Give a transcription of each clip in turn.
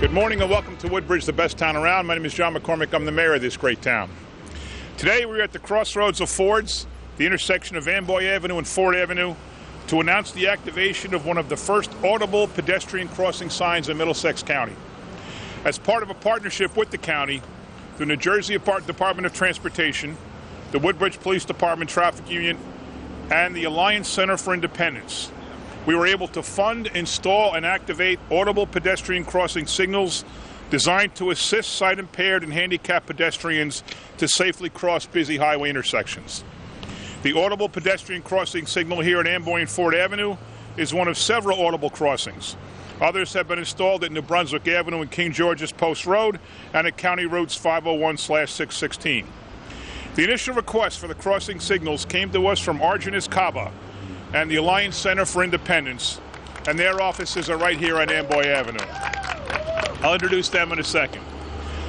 Good morning and welcome to Woodbridge, the best town around. My name is John McCormick. I'm the mayor of this great town. Today we're at the crossroads of Fords, the intersection of Amboy Avenue and Ford Avenue, to announce the activation of one of the first audible pedestrian crossing signs in Middlesex County. As part of a partnership with the county, the New Jersey Department of Transportation, the Woodbridge Police Department Traffic Union, and the Alliance Center for Independence, we were able to fund, install, and activate audible pedestrian crossing signals designed to assist sight-impaired and handicapped pedestrians to safely cross busy highway intersections. The audible pedestrian crossing signal here at Amboy and Ford Avenue is one of several audible crossings. Others have been installed at New Brunswick Avenue and King George's Post Road and at County Routes 501/616. The initial request for the crossing signals came to us from Argenis Kaba and the Alliance Center for Independence, and their offices are right here on Amboy Avenue. I'll introduce them in a second.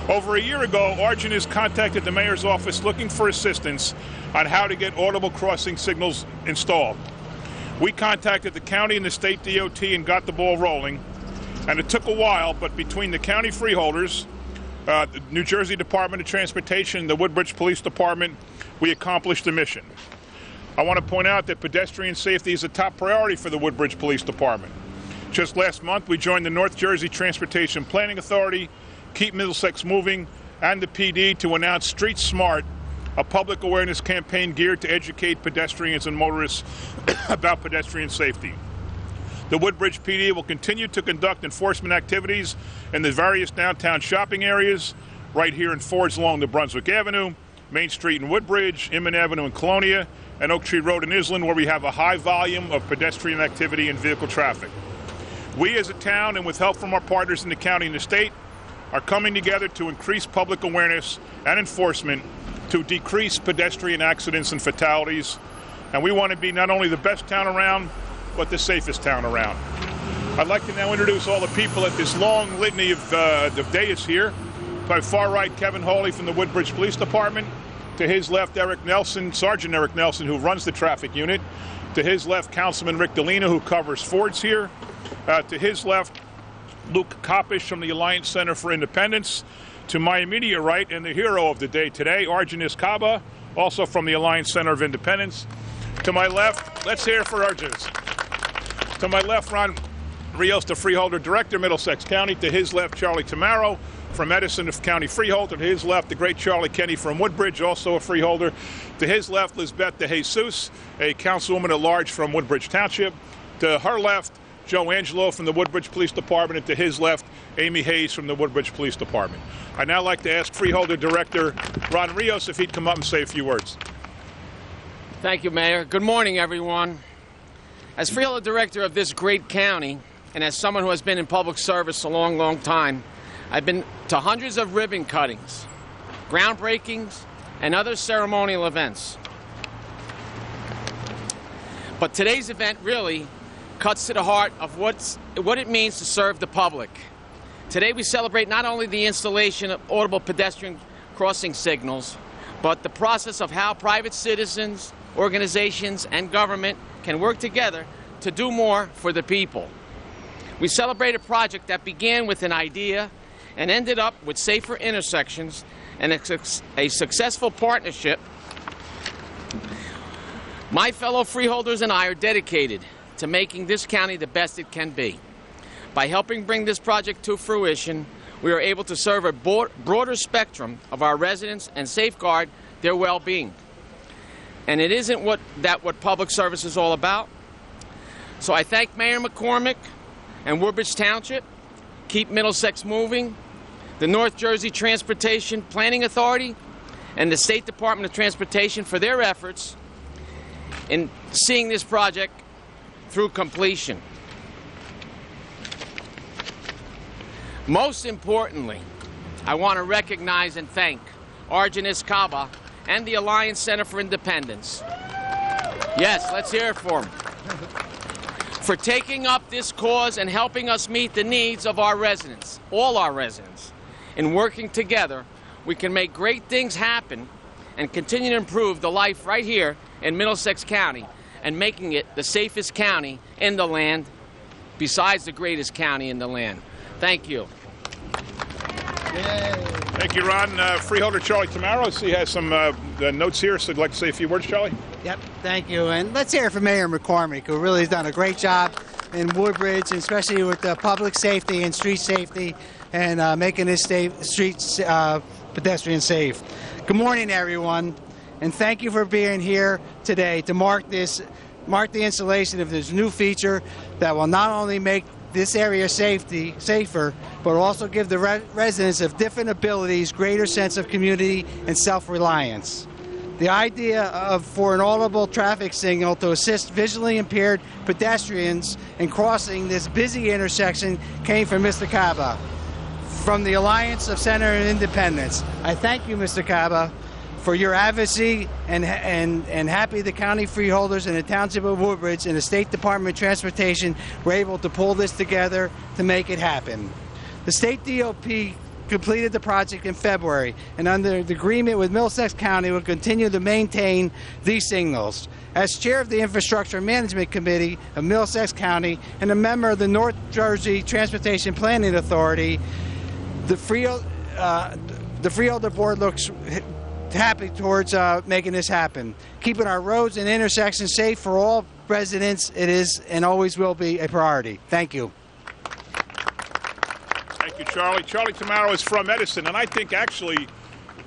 Over a year ago, Argenis contacted the mayor's office looking for assistance on how to get audible crossing signals installed. We contacted the county and the state DOT and got the ball rolling, and it took a while, but between the county freeholders, the New Jersey Department of Transportation, and the Woodbridge Police Department, we accomplished the mission. I want to point out that pedestrian safety is a top priority for the Woodbridge Police Department. Just last month, we joined the North Jersey Transportation Planning Authority, Keep Middlesex Moving, and the PD to announce Street Smart, a public awareness campaign geared to educate pedestrians and motorists about pedestrian safety. The Woodbridge PD will continue to conduct enforcement activities in the various downtown shopping areas, right here in Fords along New Brunswick Avenue, Main Street in Woodbridge, Inman Avenue in Colonia, and Oak Tree Road in Island, where we have a high volume of pedestrian activity and vehicle traffic. We as a town, and with help from our partners in the county and the state, are coming together to increase public awareness and enforcement to decrease pedestrian accidents and fatalities. And we want to be not only the best town around, but the safest town around. I'd like to now introduce all the people at this long litany of dais here. To my far right, Kevin Hawley from the Woodbridge Police Department. To his left, Eric Nelson, Sergeant Eric Nelson, who runs the traffic unit. To his left, Councilman Rick Delina, who covers Fords here. To his left, Luke Kopish from the Alliance Center for Independence. To my immediate right, and the hero of the day today, Argenis Kaba, also from the Alliance Center of Independence. To my left, let's hear it for Argenis. To my left, Ron Rios, the Freeholder Director, Middlesex County. To his left, Charlie Tamaro from Edison of County Freeholder. To his left, the great Charlie Kenny from Woodbridge, also a Freeholder. To his left, Lisbeth De Jesus, a councilwoman at large from Woodbridge Township. To her left, Joe Angelo from the Woodbridge Police Department, and to his left, Amy Hayes from the Woodbridge Police Department. I'd now like to ask Freeholder Director Ron Rios if he'd come up and say a few words. Thank you, Mayor. Good morning, everyone. As Freeholder Director of this great county, and as someone who has been in public service a long, long time, I've been to hundreds of ribbon cuttings, groundbreakings, and other ceremonial events. But today's event really cuts to the heart of what it means to serve the public. Today we celebrate not only the installation of audible pedestrian crossing signals, but the process of how private citizens, organizations, and government can work together to do more for the people. We celebrate a project that began with an idea and ended up with safer intersections and a successful partnership. My fellow freeholders and I are dedicated to making this county the best it can be. By helping bring this project to fruition, we are able to serve a broader spectrum of our residents and safeguard their well-being. And it isn't what public service is all about. So I thank Mayor McCormick and Woodbridge Township, Keep Middlesex Moving, the North Jersey Transportation Planning Authority, and the State Department of Transportation for their efforts in seeing this project through completion. Most importantly, I want to recognize and thank Argenis Kaba and the Alliance Center for Independence. Yes, let's hear it for them. For taking up this cause and helping us meet the needs of our residents, all our residents. In working together, we can make great things happen and continue to improve the life right here in Middlesex County and making it the safest county in the land, besides the greatest county in the land. Thank you. Thank you, Ron. Freeholder Charlie Tamaros, he has some notes here, so I'd like to say a few words, Charlie. Yep, thank you. And let's hear it from Mayor McCormick, who really has done a great job in Woodbridge, and especially with the public safety and street safety and making this streets pedestrian safe. Good morning, everyone, and thank you for being here today to mark the installation of this new feature that will not only make this area safer, but also give the residents of different abilities greater sense of community and self-reliance. The idea for an audible traffic signal to assist visually impaired pedestrians in crossing this busy intersection came from Mr. Caba from the Alliance of Center and Independence. I thank you, Mr. Caba, for your advocacy, and happy the county freeholders and the Township of Woodbridge and the State Department of Transportation were able to pull this together to make it happen. The State DOP completed the project in February, and under the agreement with Middlesex County will continue to maintain these signals. As chair of the Infrastructure Management Committee of Middlesex County and a member of the North Jersey Transportation Planning Authority, the Freeholder Board looks happy towards making this happen. Keeping our roads and intersections safe for all residents, it is and always will be a priority. Thank you. Thank you, Charlie. Charlie Tamaro is from Edison, and I think actually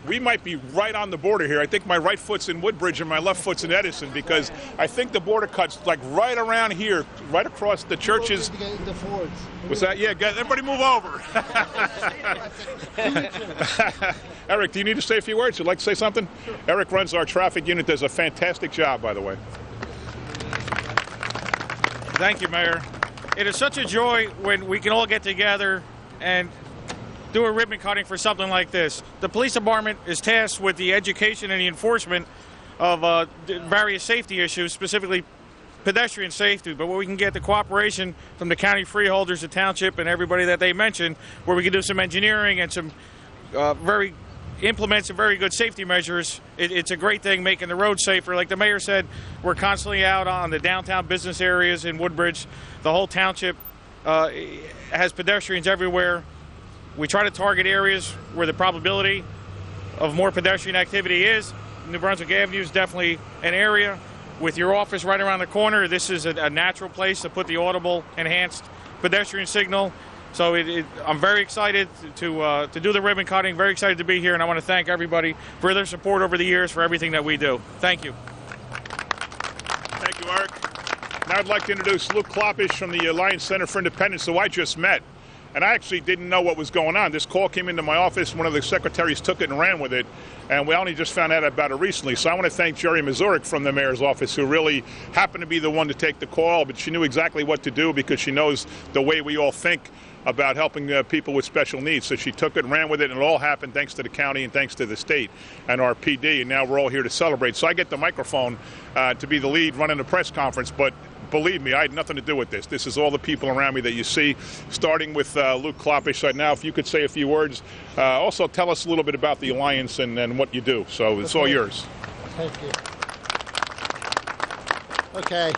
we might be right on the border here. I think my right foot's in Woodbridge and my left foot's in Edison, because I think the border cuts like right around here, right across the churches. What's that? Yeah, everybody move over. Eric, do you need to say a few words? You'd like to say something? Eric runs our traffic unit, does a fantastic job, by the way. Thank you, Mayor. It is such a joy when we can all get together and do a ribbon cutting for something like this. The police department is tasked with the education and the enforcement of various safety issues, specifically pedestrian safety, but where we can get the cooperation from the county freeholders, the township, and everybody that they mentioned, where we can do some engineering and some implement some very good safety measures. It's a great thing, making the roads safer. Like the mayor said, we're constantly out on the downtown business areas in Woodbridge. The whole township has pedestrians everywhere. We try to target areas where the probability of more pedestrian activity is. New Brunswick Avenue is definitely an area. With your office right around the corner, this is a natural place to put the audible enhanced pedestrian signal. So I'm very excited to do the ribbon cutting, very excited to be here, and I want to thank everybody for their support over the years for everything that we do. Thank you. Thank you, Eric. Now I'd like to introduce Luke Kloppish from the Alliance Center for Independence, who I just met. And I actually didn't know what was going on. This call came into my office. One of the secretaries took it and ran with it. And we only just found out about it recently. So I want to thank Jerry Mazurek from the mayor's office, who really happened to be the one to take the call. But she knew exactly what to do because she knows the way we all think about helping people with special needs. So she took it and ran with it. And it all happened thanks to the county and thanks to the state and our PD. And now we're all here to celebrate. So I get the microphone to be the lead running the press conference. But believe me, I had nothing to do with this. This is all the people around me that you see, starting with Luke Kloppish right now. If you could say a few words. Also, tell us a little bit about the Alliance and what you do. So it's all yours. Thank you. Okay.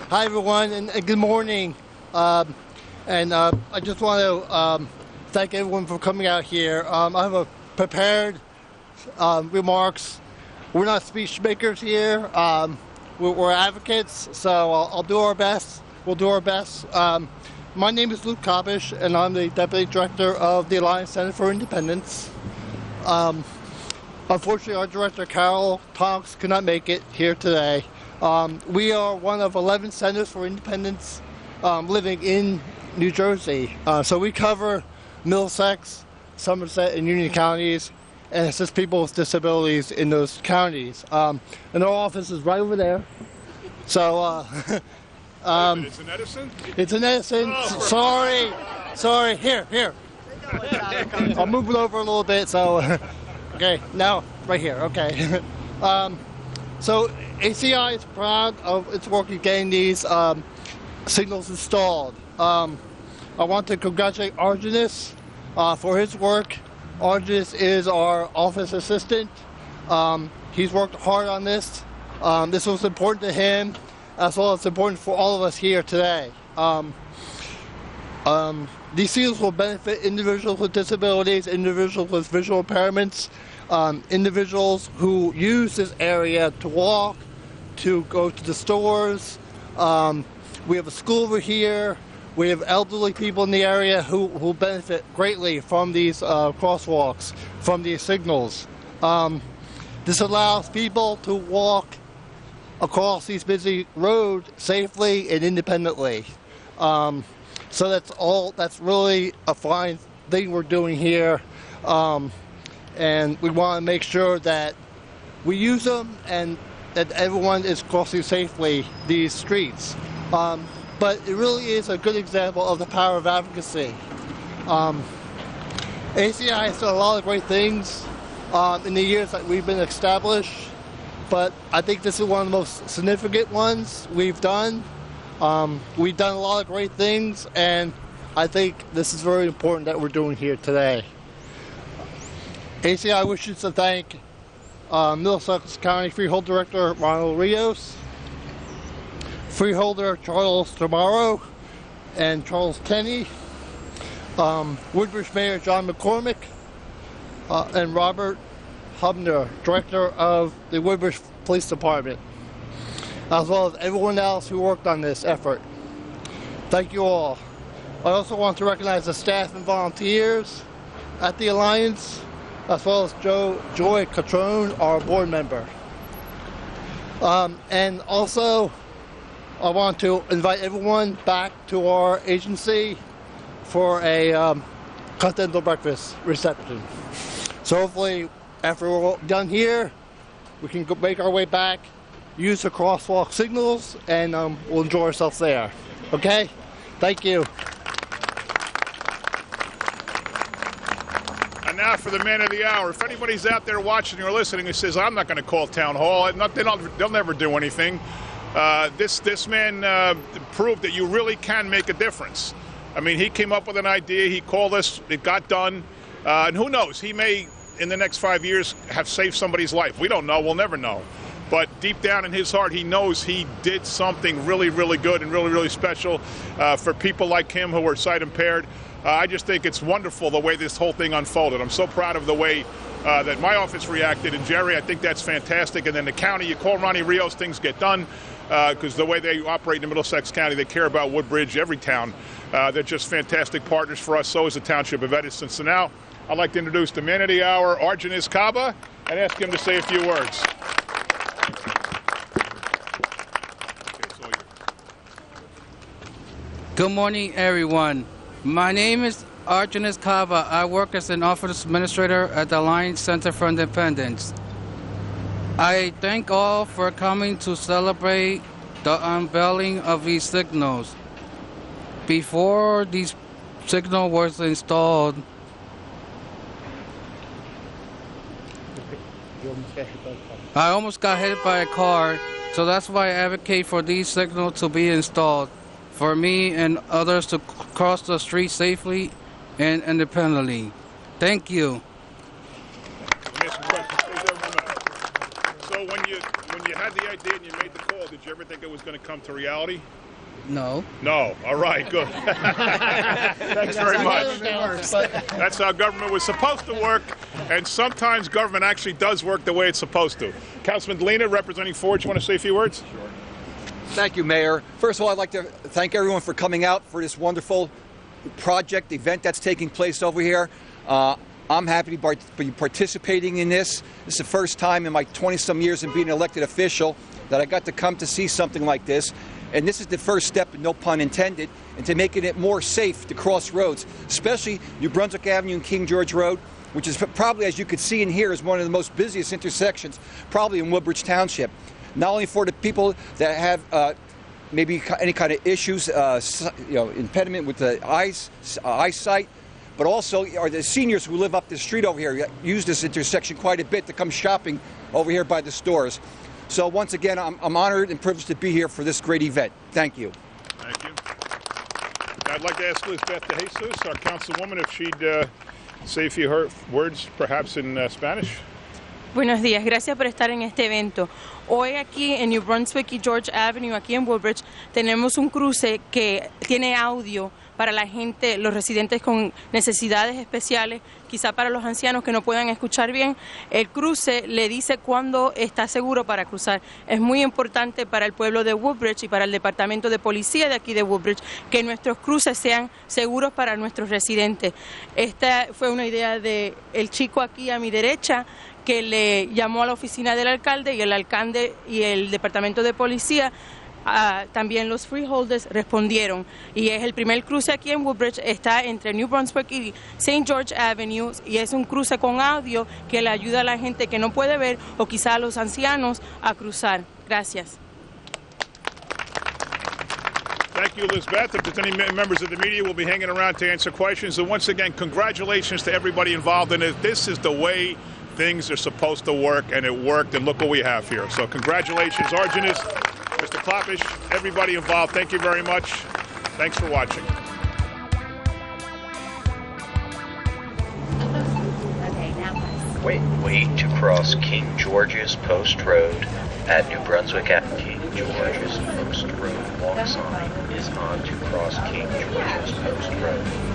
Hi, everyone, and good morning. I just want to thank everyone for coming out here. I have a prepared remarks. We're not speech makers here. We're advocates, so I'll do our best. We'll do our best. My name is Luke Kloppish, and I'm the Deputy Director of the Alliance Center for Independence. Unfortunately, our Director, Carol Tonks, could not make it here today. We are one of 11 centers for independence living in New Jersey. So we cover Middlesex, Somerset, and Union counties, and assist people with disabilities in those counties. And our office is right over there. So, it's in Edison? It's in Edison. Oh. Sorry. Here. I'll move it over a little bit. So, okay, now right here. Okay. So ACI is proud of its work in getting these signals installed. I want to congratulate Argenis for his work. Argenis is our office assistant. He's worked hard on this. This was important to him, as well as important for all of us here today. These signals will benefit individuals with disabilities, individuals with visual impairments, individuals who use this area to walk, to go to the stores. We have a school over here. We have elderly people in the area who benefit greatly from these crosswalks, from these signals. This allows people to walk across these busy roads safely and independently. So that's really a fine thing we're doing here. And we want to make sure that we use them and that everyone is crossing safely these streets. But it really is a good example of the power of advocacy. ACI has done a lot of great things in the years that we've been established, but I think this is one of the most significant ones we've done. We've done a lot of great things, and I think this is very important that we're doing here today. ACI wishes to thank Middlesex County Freehold Director Ronald Rios, Freeholder Charles Tomorrow and Charles Kenny, Woodbridge Mayor John McCormick, and Robert Hubner, Director of the Woodbridge Police Department, as well as everyone else who worked on this effort. Thank you all. I also want to recognize the staff and volunteers at the Alliance, as well as Joy Catrone, our board member. And also, I want to invite everyone back to our agency for a continental breakfast reception. So hopefully, after we're all done here, we can make our way back, use the crosswalk signals, and we'll enjoy ourselves there. Okay? Thank you. And now for the man of the hour. If anybody's out there watching or listening who says, I'm not going to call town hall, they'll never do anything. This man proved that you really can make a difference. I mean, he came up with an idea, he called us, it got done, and who knows, he may, in the next 5 years, have saved somebody's life. We don't know, we'll never know. But deep down in his heart, he knows he did something really, really good and really, really special for people like him who are sight impaired. I just think it's wonderful the way this whole thing unfolded. I'm so proud of the way that my office reacted. And Jerry, I think that's fantastic. And then the county, you call Ronnie Rios, things get done. Because the way they operate in Middlesex County, they care about Woodbridge, every town. They're just fantastic partners for us. So is the Township of Edison. So now I'd like to introduce the man of the hour, Arjunis Kaba, and ask him to say a few words. Good morning, everyone. My name is Arjunis Kaba. I work as an office administrator at the Alliance Center for Independence. I thank all for coming to celebrate the unveiling of these signals. Before these signal was installed, I almost got hit by a car, so that's why I advocate for these signals to be installed, for me and others to cross the street safely and independently. Thank you. So when you had the idea and you made the call, did you ever think it was going to come to reality? No. No. All right, good. Thanks very much. That's how government was supposed to work, and sometimes government actually does work the way it's supposed to. Councilman Delina, representing Ford, you want to say a few words? Sure. Thank you, Mayor. First of all, I'd like to thank everyone for coming out for this wonderful project, event that's taking place over here. I'm happy to be participating in this. This is the first time in my 20-some years of being an elected official that I got to come to see something like this. And this is the first step, no pun intended, into making it more safe to cross roads, especially New Brunswick Avenue and King George Road, which is probably, as you can see in here, is one of the most busiest intersections, probably in Woodbridge Township. Not only for the people that have maybe any kind of issues, impediment with the eyesight, but also are the seniors who live up the street over here use this intersection quite a bit to come shopping over here by the stores. So once again, I'm honored and privileged to be here for this great event. Thank you. Thank you. I'd like to ask Lizbeth De Jesus, our councilwoman, if she'd say a few words, perhaps in Spanish. Buenos días, gracias por estar en este evento. Hoy aquí en New Brunswick y George Avenue, aquí en Woodbridge, tenemos un cruce que tiene audio para la gente, los residentes con necesidades especiales, quizá para los ancianos que no puedan escuchar bien. El cruce le dice cuándo está seguro para cruzar. Es muy importante para el pueblo de Woodbridge y para el departamento de policía de aquí de Woodbridge que nuestros cruces sean seguros para nuestros residentes. Esta fue una idea del chico aquí a mi derecha, que le llamó a la oficina del alcalde, y el alcalde y el departamento de policía, también los freeholders respondieron. Y es el primer cruce aquí en Woodbridge, está entre New Brunswick y St. George Avenue, y es un cruce con audio que le ayuda a la gente que no puede ver o quizá a los ancianos a cruzar. Gracias. Thank you, Elizabeth. If there's any members of the media, we'll be hanging around to answer questions. And once again, congratulations to everybody involved in it. This is the way things are supposed to work, and it worked, and look what we have here. So congratulations, Arjunis, Mr. Kloppish, everybody involved. Thank you very much. Thanks for watching. Wait to cross King George's Post Road at New Brunswick at King George's Post Road. Walk sign is on to cross King George's Post Road.